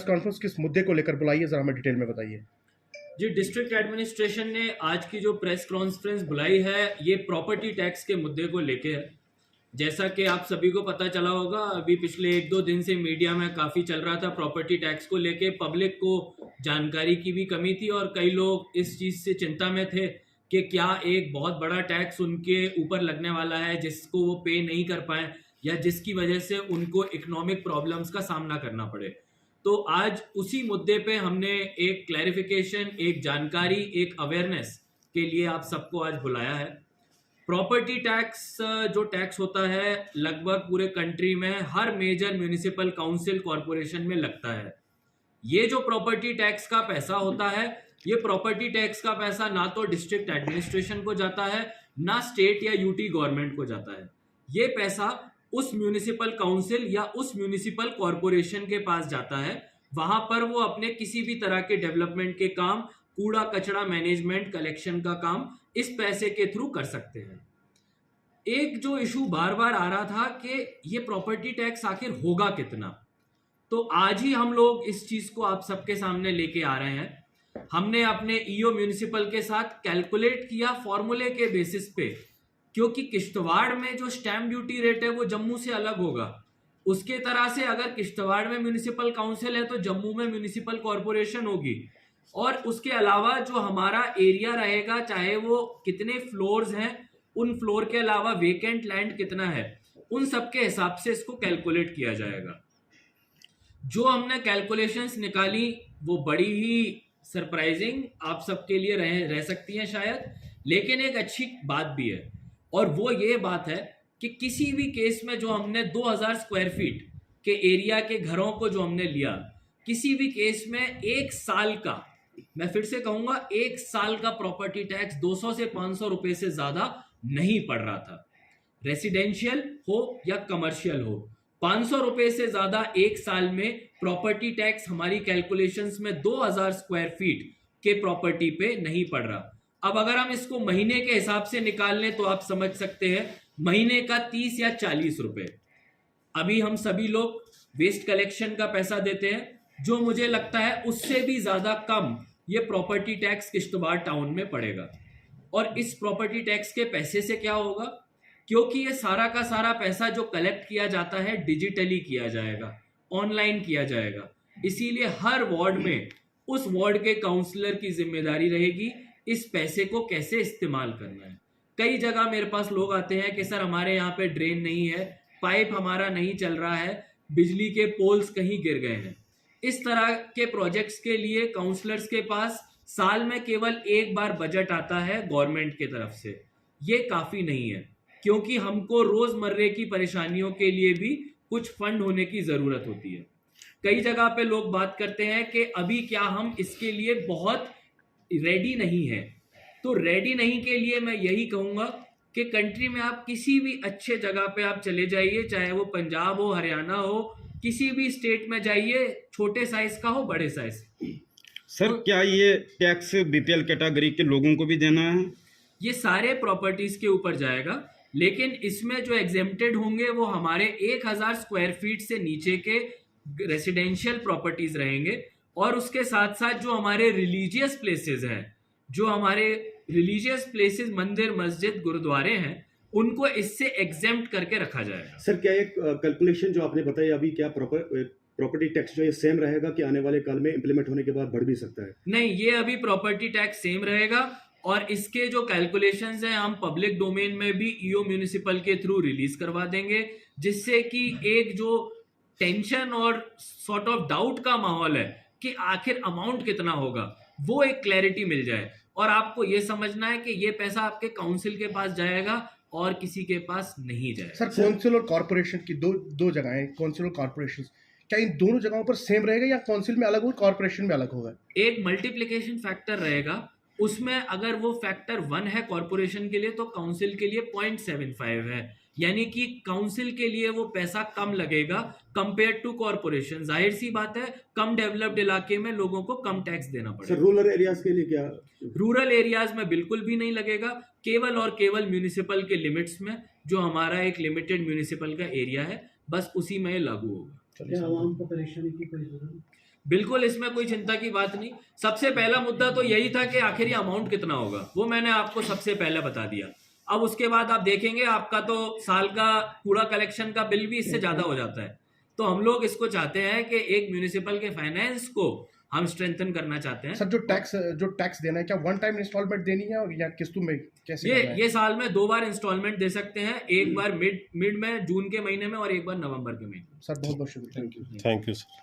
Press conference किस मुद्दे को लेकर बुलाई है, जरा हमें डिटेल में बताइए। जी, डिस्ट्रिक्ट एडमिनिस्ट्रेशन ने आज की जो प्रेस कॉन्फ्रेंस बुलाई है ये प्रॉपर्टी टैक्स के मुद्दे को लेके है। जैसा कि आप सभी को पता चला होगा, अभी पिछले 1-2 दिन से मीडिया में काफ़ी चल रहा था प्रॉपर्टी टैक्स को लेके। पब्लिक को जानकारी की भी कमी थी और कई लोग इस चीज़ से चिंता में थे कि क्या एक बहुत बड़ा टैक्स उनके ऊपर लगने वाला है जिसको वो पे नहीं कर पाए या जिसकी वजह से उनको इकोनॉमिक प्रॉब्लम्स का सामना करना पड़े। तो आज उसी मुद्दे पे हमने एक क्लैरिफिकेशन, एक जानकारी, एक अवेयरनेस के लिए आप सबको आज बुलाया है। प्रॉपर्टी टैक्स जो टैक्स होता है लगभग पूरे कंट्री में हर मेजर म्यूनिसिपल काउंसिल कॉरपोरेशन में लगता है। ये जो प्रॉपर्टी टैक्स का पैसा होता है, ये प्रॉपर्टी टैक्स का पैसा ना तो डिस्ट्रिक्ट एडमिनिस्ट्रेशन को जाता है, ना स्टेट या यूटी गवर्नमेंट को जाता है। ये पैसा उस म्यूनिसिपल काउंसिल या उस म्यूनिसिपल कॉरपोरेशन के पास जाता है। वहां पर वो अपने किसी भी तरह के डेवलपमेंट के काम, कूड़ा कचरा मैनेजमेंट, कलेक्शन का काम इस पैसे के थ्रू कर सकते हैं। एक जो इशू बार बार आ रहा था कि ये प्रॉपर्टी टैक्स आखिर होगा कितना, तो आज ही हम लोग इस चीज को आप सबके सामने लेके आ रहे हैं। हमने अपने ईओ म्यूनिसिपल के साथ कैलकुलेट किया फॉर्मूले के बेसिस पे, क्योंकि किश्तवाड़ में जो स्टैंप ड्यूटी रेट है वो जम्मू से अलग होगा। उसके तरह से अगर किश्तवाड़ में म्यूनिसिपल काउंसिल है तो जम्मू में म्यूनिसिपल कॉरपोरेशन होगी। और उसके अलावा जो हमारा एरिया रहेगा, चाहे वो कितने फ्लोर्स हैं, उन फ्लोर के अलावा वेकेंट लैंड कितना है, उन सब के हिसाब से इसको कैलकुलेट किया जाएगा। जो हमने कैलकुलेशंस निकाली वो बड़ी ही सरप्राइजिंग आप सबके लिए रह सकती हैं शायद, लेकिन एक अच्छी बात भी है। और वो ये बात है कि किसी भी केस में जो हमने 2000 स्क्वायर फीट के एरिया के घरों को जो हमने लिया, किसी भी केस में एक साल का, मैं फिर से कहूंगा, एक साल का प्रॉपर्टी टैक्स 200 से 500 रुपए से ज्यादा नहीं पड़ रहा था। रेसिडेंशियल हो या कमर्शियल हो, 500 रुपए से ज्यादा एक साल में प्रॉपर्टी टैक्स हमारी कैलकुलेशंस में 2000 स्क्वायर फीट के प्रॉपर्टी पे नहीं पड़ रहा। अब अगर हम इसको महीने के हिसाब से निकाल लें तो आप समझ सकते हैं महीने का 30 या 40 रुपए। अभी हम सभी लोग वेस्ट कलेक्शन का पैसा देते हैं, जो मुझे लगता है उससे भी ज्यादा कम ये प्रॉपर्टी टैक्स किश्तवाड़ टाउन में पड़ेगा। और इस प्रॉपर्टी टैक्स के पैसे से क्या होगा, क्योंकि ये सारा का सारा पैसा जो कलेक्ट किया जाता है डिजिटली किया जाएगा, ऑनलाइन किया जाएगा। इसीलिए हर वार्ड में उस वार्ड के काउंसलर की जिम्मेदारी रहेगी इस पैसे को कैसे इस्तेमाल करना है। कई जगह मेरे पास लोग आते हैं कि सर हमारे यहाँ पे ड्रेन नहीं है, पाइप हमारा नहीं चल रहा है, बिजली के पोल्स कहीं गिर गए हैं। इस तरह के प्रोजेक्ट्स के लिए काउंसलर्स के पास साल में केवल एक बार बजट आता है गवर्नमेंट की तरफ से। ये काफी नहीं है, क्योंकि हमको रोजमर्रे की परेशानियों के लिए भी कुछ फंड होने की जरूरत होती है। कई जगह पे लोग बात करते हैं कि अभी क्या हम इसके लिए बहुत रेडी नहीं है। तो रेडी नहीं के लिए मैं यही कहूंगा कि कंट्री में आप किसी भी अच्छे जगह पे आप चले जाइए, चाहे वो पंजाब हो, हरियाणा हो, किसी भी स्टेट में जाइए, छोटे साइज का हो, बड़े साइज। सर तो क्या ये टैक्स बीपीएल कैटेगरी के लोगों को भी देना है? ये सारे प्रॉपर्टीज के ऊपर जाएगा, लेकिन इसमें जो एग्जेम्प्टेड होंगे वो हमारे 1000 स्क्वायर फीट से नीचे के रेसिडेंशियल प्रॉपर्टीज रहेंगे। और उसके साथ साथ जो हमारे रिलीजियस प्लेसेस हैं, जो हमारे रिलीजियस प्लेसेस, मंदिर, मस्जिद, गुरुद्वारे हैं, उनको इससे एग्जेम्प्ट करके रखा जाएगा। सर क्या एक कैलकुलेशन जो आपने बताई अभी, क्या प्रॉपर्टी टैक्स जो ये सेम रहेगा कि आने वाले काल में इंप्लीमेंट होने के बाद बढ़ भी सकता है? नहीं, ये अभी प्रॉपर्टी टैक्स सेम रहेगा और इसके जो कैलकुलेशंस हैं हम पब्लिक डोमेन में भी ईओ म्यूनिसिपल के थ्रू रिलीज करवा देंगे, जिससे कि एक जो टेंशन और सॉर्ट ऑफ डाउट का माहौल है कि आखिर अमाउंट कितना होगा, वो एक क्लैरिटी मिल जाए। और आपको ये समझना है कि ये पैसा आपके काउंसिल के पास जाएगा और किसी के पास नहीं जाएगा। सर काउंसिल और कॉर्पोरेशन की दो जगहें, काउंसिल और कॉर्पोरेशन, क्या इन दोनों जगहों पर सेम रहेगा या काउंसिल में अलग होगा, कॉर्पोरेशन में अलग होगा? एक मल्टीप्लिकेशन फैक्टर रहेगा, उसमें अगर वो फैक्टर 1 है कॉर्पोरेशन के लिए तो काउंसिल के लिए 0.75 है, यानी कि काउंसिल के लिए वो पैसा कम लगेगा कंपेयर टू कॉर्पोरेशन। जाहिर सी बात है, कम डेवलप्ड इलाके में लोगों को कम टैक्स देना पड़ेगा। सर रूरल एरियाज के लिए क्या? रूरल एरियाज में बिल्कुल भी नहीं लगेगा, केवल और केवल म्यूनिसिपल के लिमिट्स में, जो हमारा एक लिमिटेड म्यूनिसिपल का एरिया है, बस उसी में लागू होगा। क्या आवाम को परेशानी की कोई जरूरत? बिल्कुल इसमें कोई चिंता की बात नहीं। सबसे पहला मुद्दा तो यही था कि आखिर ये अमाउंट कितना होगा, वो मैंने आपको सबसे पहले बता दिया। अब उसके बाद आप देखेंगे आपका तो साल का कूड़ा कलेक्शन का बिल भी इससे ज्यादा हो जाता है। तो हम लोग इसको चाहते हैं कि एक म्यूनिसिपल के फाइनेंस को हम स्ट्रेंथन करना चाहते हैं। सर जो टैक्स देना है क्या वन टाइम इंस्टॉलमेंट देनी है और या किस्तों में कैसे करना है? ये साल में 2 बार इंस्टॉलमेंट दे सकते हैं, एक बार मिड में जून के महीने में और एक बार नवंबर के महीने में। सर बहुत बहुत शुक्रिया। Thank you sir.